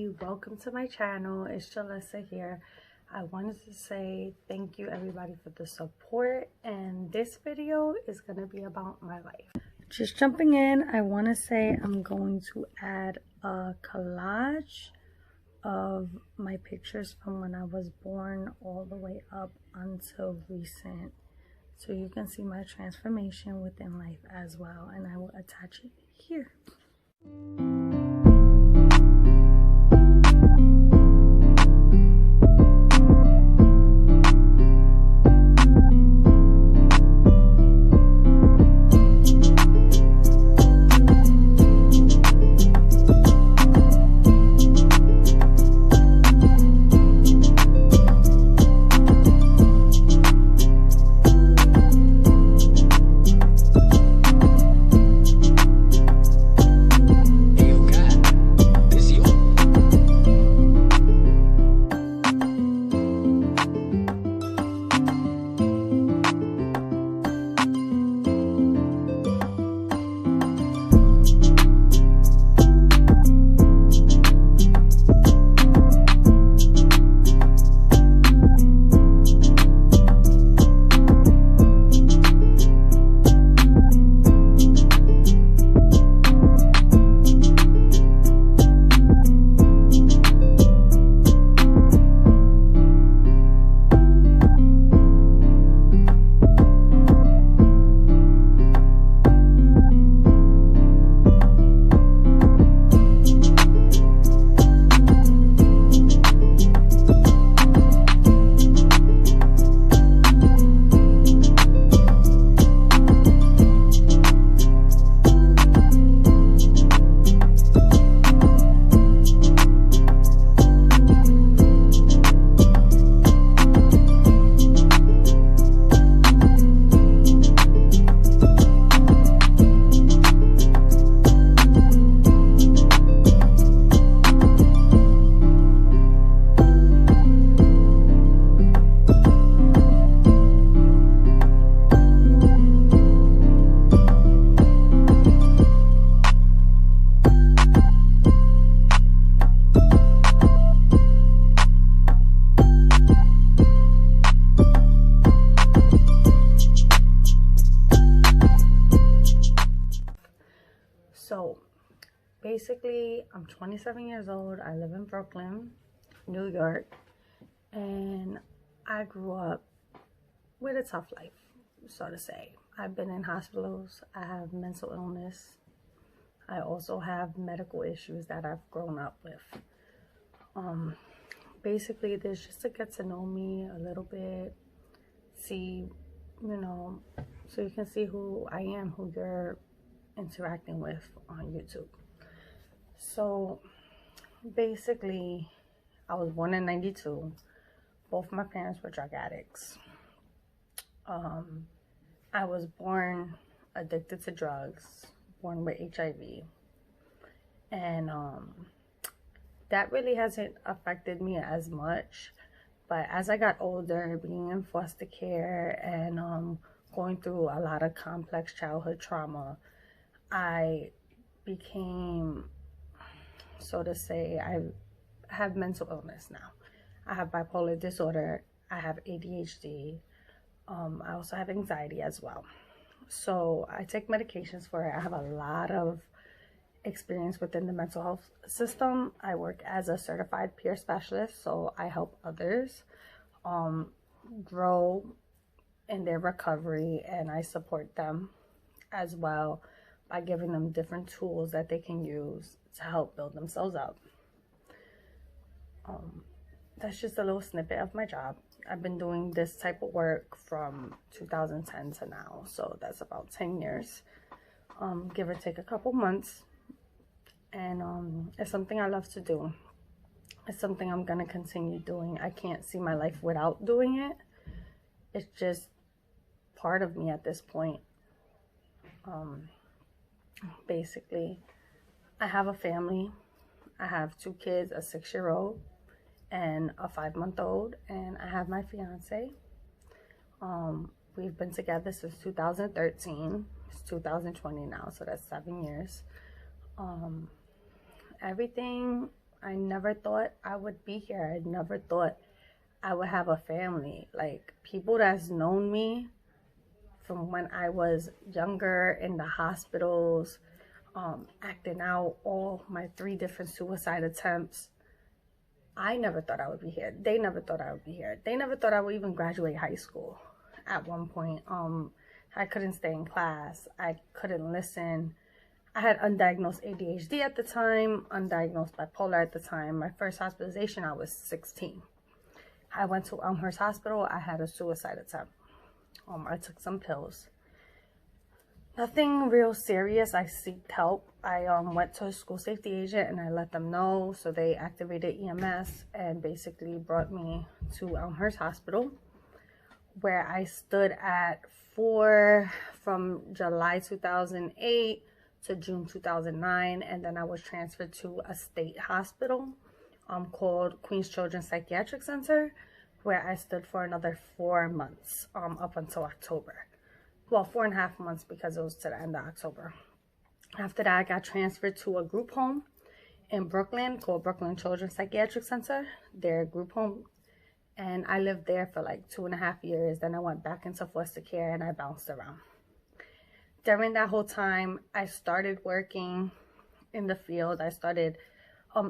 everybody, welcome to my channel. It's Jalissa here. I wanted to say thank you everybody for the support, and this video is going to be about my life. Just jumping in, I want to say I'm going to add a collage of my pictures from when I was born all the way up until recent, so you can see my transformation within life as well, and I will attach it here. So basically, I'm 27 years old. I live in Brooklyn, New York, and I grew up with a tough life, so to say. I've been in hospitals. I have mental illness. I also have medical issues that I've grown up with. Basically, there's just to get to know me a little bit, see, so you can see who I am, who you're interacting with on YouTube. So basically, I was born in 92. Both my parents were drug addicts. I was born addicted to drugs, born with HIV, and that really hasn't affected me as much. But as I got older, being in foster care and going through a lot of complex childhood trauma, I became, so to say, I have mental illness now. I have bipolar disorder. I have ADHD. I also have anxiety as well. So I take medications for it. I have a lot of experience within the mental health system. I work as a certified peer specialist, so I help others grow in their recovery, and I support them as well by giving them different tools that they can use to help build themselves up. That's just a little snippet of my job. I've been doing this type of work from 2010 to now, so that's about 10 years, give or take a couple months. And it's something I love to do. It's something I'm gonna continue doing. I can't see my life without doing it. It's just part of me at this point. Basically, I have a family. I have 2 kids, a 6-year-old and a 5-month-old, and I have my fiance. We've been together since 2013. It's 2020 now, so that's 7 years. Everything I never thought I would be here. I never thought I would have a family. Like, people that's known me from when I was younger in the hospitals, acting out all my 3 different suicide attempts. I never thought I would be here. They never thought I would be here. They never thought I would even graduate high school at one point. I couldn't stay in class. I couldn't listen. I had undiagnosed ADHD at the time, undiagnosed bipolar at the time. My first hospitalization, I was 16. I went to Elmhurst Hospital. I had a suicide attempt. I took some pills. Nothing real serious. I sought help. I went to a school safety agent and I let them know. So they activated EMS and basically brought me to Elmhurst Hospital, where I stood at from July 2008 to June 2009, and then I was transferred to a state hospital called Queens Children's Psychiatric Center, where I stood for another 4 months up until October. Well, 4.5 months, because it was to the end of October. After that, I got transferred to a group home in Brooklyn called Brooklyn Children's Psychiatric Center, their group home. And I lived there for like 2.5 years. Then I went back into foster care and I bounced around. During that whole time, I started working in the field. I started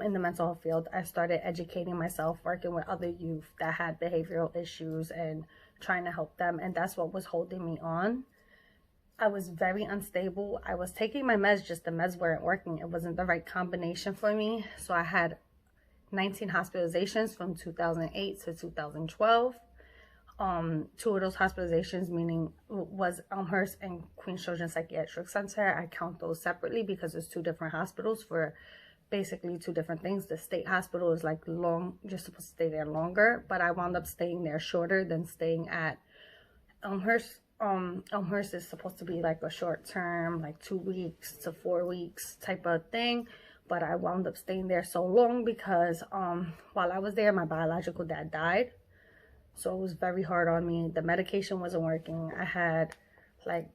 in the mental health field. I started educating myself, working with other youth that had behavioral issues and trying to help them. And that's what was holding me on. I was very unstable. I was taking my meds, just the meds weren't working. It wasn't the right combination for me. So I had 19 hospitalizations from 2008 to 2012. 2 of those hospitalizations was Elmhurst and Queens Children's Psychiatric Center. I count those separately because it's 2 different hospitals for basically 2 different things. The state hospital is like long, you're supposed to stay there longer, but I wound up staying there shorter than staying at Elmhurst. Elmhurst is supposed to be like a short term, like 2 weeks to 4 weeks type of thing. But I wound up staying there so long because while I was there, my biological dad died. So it was very hard on me. The medication wasn't working. I had like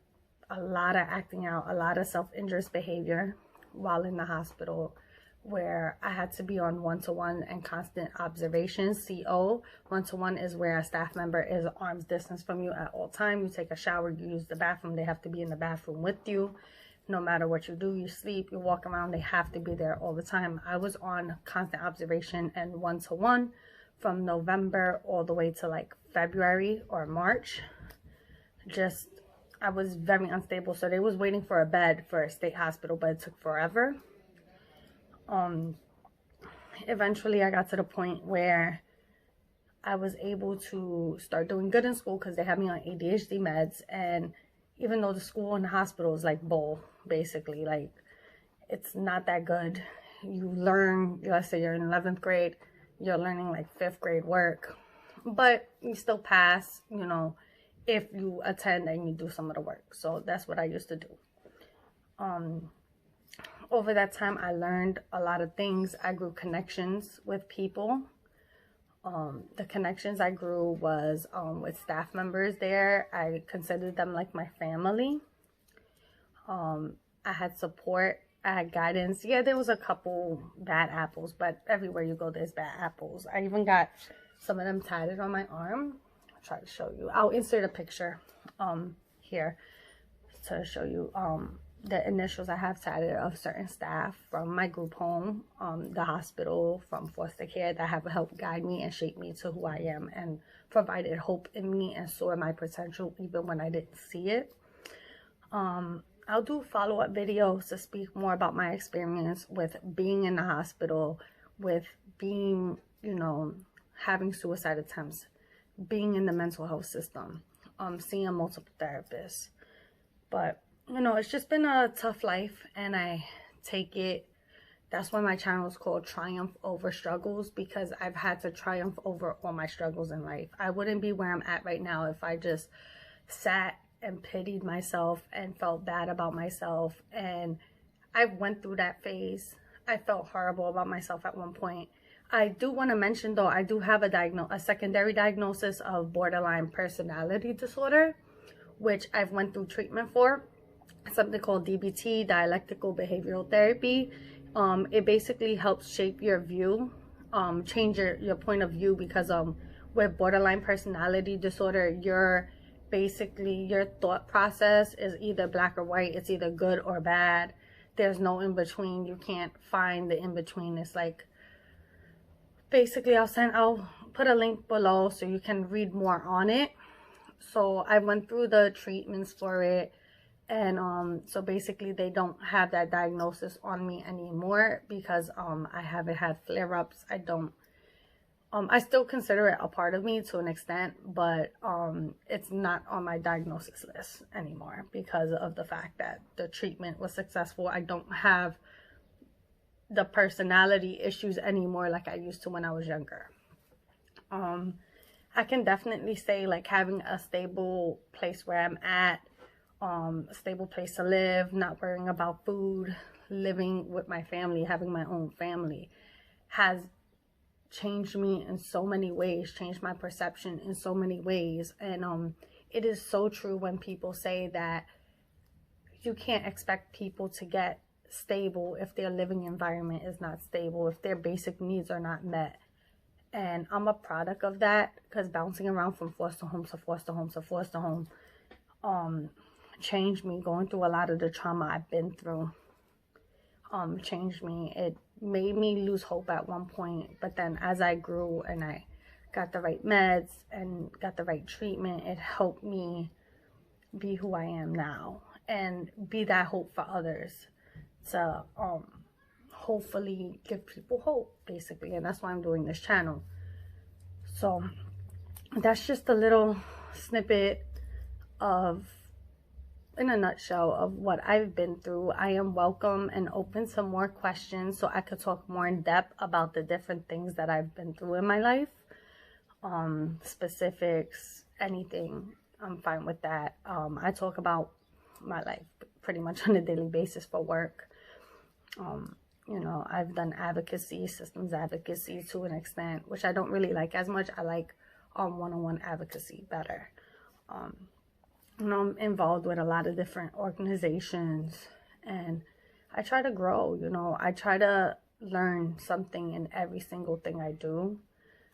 a lot of acting out, a lot of self-injurious behavior while in the hospital, where I had to be on one-to-one and constant observation, CO. One-to-one is where a staff member is arm's distance from you at all time. You take a shower, you use the bathroom, they have to be in the bathroom with you. No matter what you do, you sleep, you walk around, they have to be there all the time. I was on constant observation and one-to-one from November all the way to like February or March. I was very unstable. So they was waiting for a bed for a state hospital, but it took forever. Eventually I got to the point where I was able to start doing good in school because they had me on ADHD meds. And even though the school and the hospital is like both, basically, like, it's not that good. You learn, let's say you're in 11th grade, you're learning like 5th grade work, but you still pass, you know, if you attend and you do some of the work. So that's what I used to do. Over that time, I learned a lot of things. I grew connections with people. The connections I grew was with staff members there. I considered them like my family. I had support. I had guidance. Yeah, there was a couple bad apples, but everywhere you go, there's bad apples. I even got some of them tatted on my arm. I'll try to show you. I'll insert a picture here to show you the initials I have tatted of certain staff from my group home, the hospital, from foster care, that have helped guide me and shape me to who I am and provided hope in me and saw my potential even when I didn't see it. I'll do follow-up videos to speak more about my experience with being in the hospital, with being, you know, having suicide attempts, being in the mental health system, seeing multiple therapists. But, you know, it's just been a tough life, and I take it. That's why my channel is called Triumph Over Struggles, because I've had to triumph over all my struggles in life. I wouldn't be where I'm at right now if I just sat and pitied myself and felt bad about myself. And I went through that phase. I felt horrible about myself at one point. I do want to mention, though, I do have a secondary diagnosis of borderline personality disorder, which I've went through treatment for. Something called DBT, dialectical behavioral therapy. It basically helps shape your view, change your point of view, because with borderline personality disorder, your thought process is either black or white. It's either good or bad. There's no in between. You can't find the in between. It's like, basically, I'll put a link below so you can read more on it. So I went through the treatments for it, and so basically they don't have that diagnosis on me anymore, because I haven't had flare-ups. I still consider it a part of me to an extent, but it's not on my diagnosis list anymore because of the fact that the treatment was successful. I don't have the personality issues anymore like I used to when I was younger. I can definitely say, like, having a stable place where I'm at, a stable place to live, not worrying about food, living with my family, having my own family, has changed me in so many ways, changed my perception in so many ways. And it is so true when people say that you can't expect people to get stable if their living environment is not stable, if their basic needs are not met. And I'm a product of that, because bouncing around from foster home to foster home to foster home changed me. Going through a lot of the trauma I've been through changed me. It made me lose hope at one point, but then as I grew and I got the right meds and got the right treatment, it helped me be who I am now and be that hope for others, to hopefully give people hope, basically. And that's why I'm doing this channel. So that's just a little snippet of, in a nutshell, of what I've been through. I am welcome and open to more questions so I could talk more in depth about the different things that I've been through in my life. Specifics, anything, I'm fine with that. I talk about my life pretty much on a daily basis for work. You know, I've done advocacy, systems advocacy to an extent, which I don't really like as much. I like one-on-one advocacy better. You know, I'm involved with a lot of different organizations, and I try to grow. You know, I try to learn something in every single thing I do.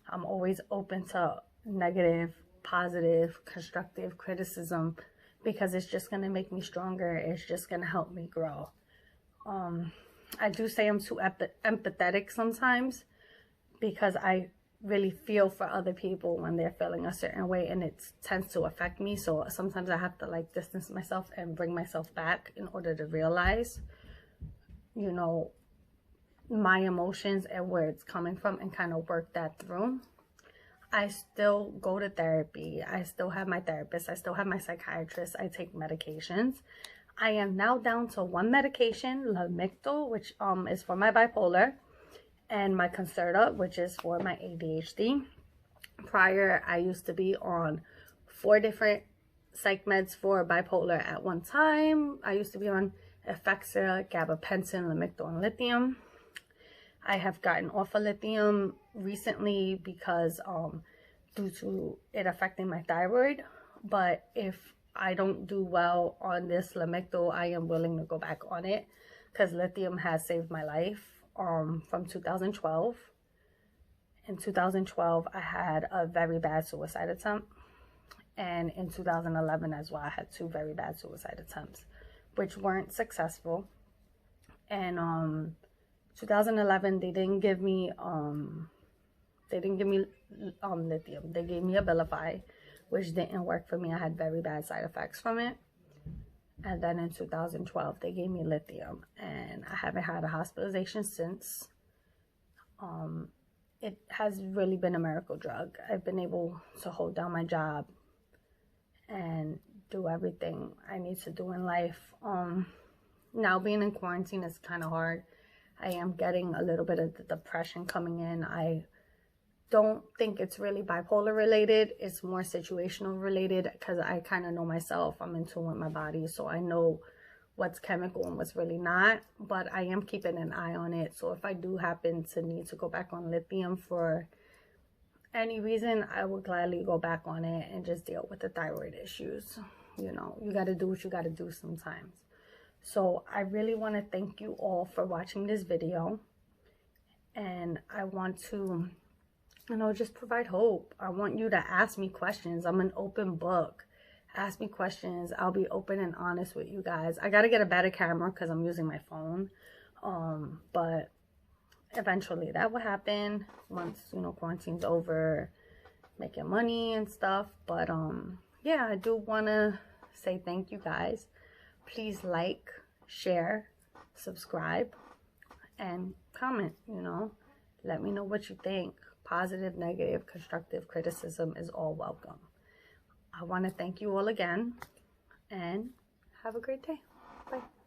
I'm always open to negative, positive, constructive criticism, because it's just going to make me stronger. It's just going to help me grow. I do say I'm too empathetic sometimes, because I really feel for other people when they're feeling a certain way, and it tends to affect me. So sometimes I have to, like, distance myself and bring myself back in order to realize, you know, my emotions and where it's coming from, and kind of work that through. I still go to therapy. I still have my therapist. I still have my psychiatrist. I take medications. I am now down to one medication, Lamictal, which is for my bipolar, and my Concerta, which is for my ADHD. Prior, I used to be on 4 different psych meds for bipolar at one time. I used to be on Effexor, gabapentin, Lamictal, and lithium. I have gotten off of lithium recently because due to it affecting my thyroid. But if I don't do well on this Lamictal, I am willing to go back on it, because lithium has saved my life from 2012. In 2012, I had a very bad suicide attempt. And in 2011 as well, I had 2 very bad suicide attempts, which weren't successful. And 2011, they didn't give me lithium. They gave me Abilify, which didn't work for me. I had very bad side effects from it. And then in 2012, they gave me lithium, and I haven't had a hospitalization since. It has really been a miracle drug. I've been able to hold down my job and do everything I need to do in life. Now being in quarantine is kind of hard. I am getting a little bit of the depression coming in. I don't think it's really bipolar related. It's more situational related, because I kind of know myself. I'm in tune with my body, so I know what's chemical and what's really not. But I am keeping an eye on it. So if I do happen to need to go back on lithium for any reason, I would gladly go back on it and just deal with the thyroid issues. You know, you got to do what you got to do sometimes. So I really want to thank you all for watching this video. And I want to, just provide hope. I want you to ask me questions. I'm an open book. Ask me questions. I'll be open and honest with you guys. I got to get a better camera because I'm using my phone. But eventually that will happen once, quarantine's over, making money and stuff. But yeah, I do want to say thank you guys. Please like, share, subscribe, and comment. Let me know what you think. Positive, negative, constructive criticism is all welcome. I want to thank you all again, and have a great day. Bye.